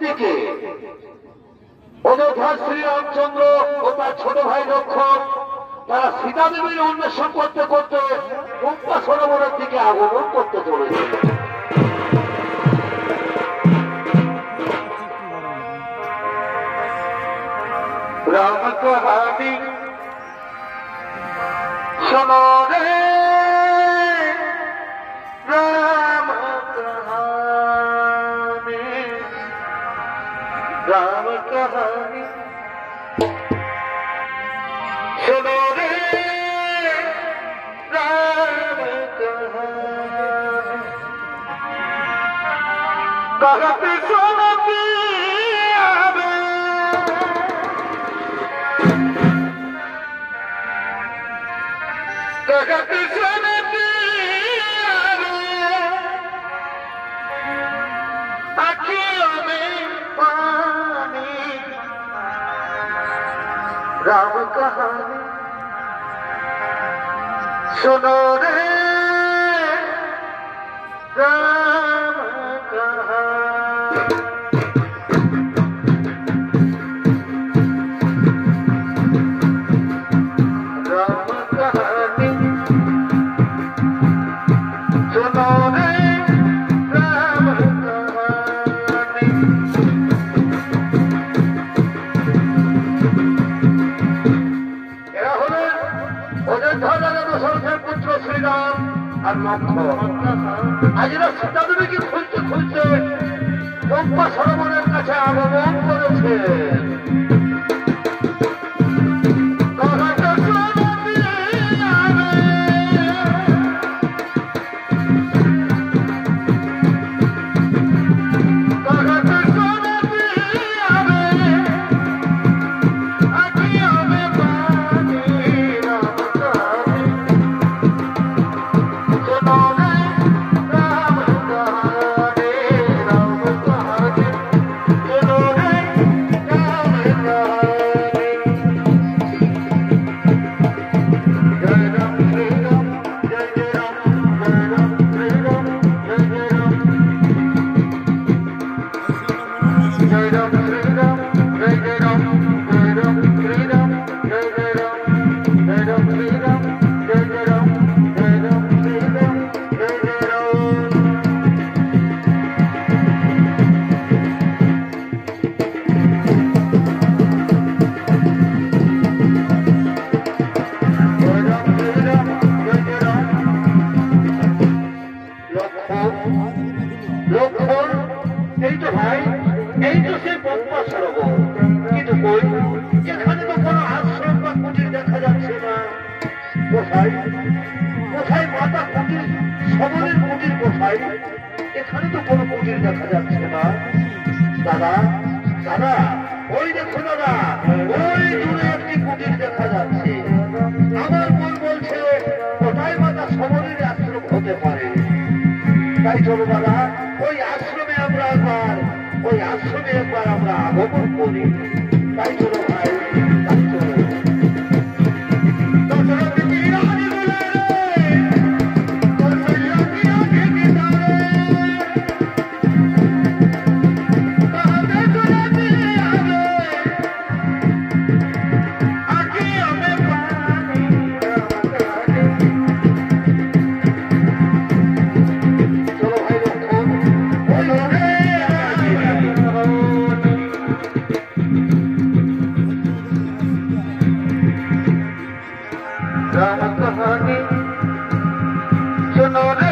দিকে অযোধ্যা শ্রীরামচন্দ্র ও তার ছোট ভাই লক্ষ্মণ তারা সীতা দেবীর অন্বেষণ করতে করতে পম্পা সরোবরের দিকে আগমন করতে চলেছে। রাম কাহানি শোনো রে, রাম কাহানি, রাম কাহানি শোনো রে, রাম কাহানি कहते सुनती आवे, कहते सुनती आवे, आँखियों में पानी, राम कहानी सुनो रे, राम कहानी। राम कहानी सुनो रे, राम कहानी। এরা হলেন অযোধ্যা রাজা দশরথের পুত্র শ্রীরাম আর লক্ষ্মণ। আজ এরা সীতা দেবীকে খুঁজতে খুঁজতে পম্পা সরোবরের কাছে আগমন করেছে। কোথায় মাতা কুটির, সবরের কুটির কোথায়? এখানে তো কোনো কুটির দেখা যাচ্ছে না। দাদা দাদা, ওই দেখো দাদা, ওই দূরে একটি কুটির দেখা যাচ্ছে। আমার মন বলছে ওটাই মাতা সবরের আশ্রম হতে পারে। তাই চলো দাদা, ওই আশ্রমে আমরা আগমন করি। তাই চলো ভাই, তাই চলো। राम कहानी सुनो रे।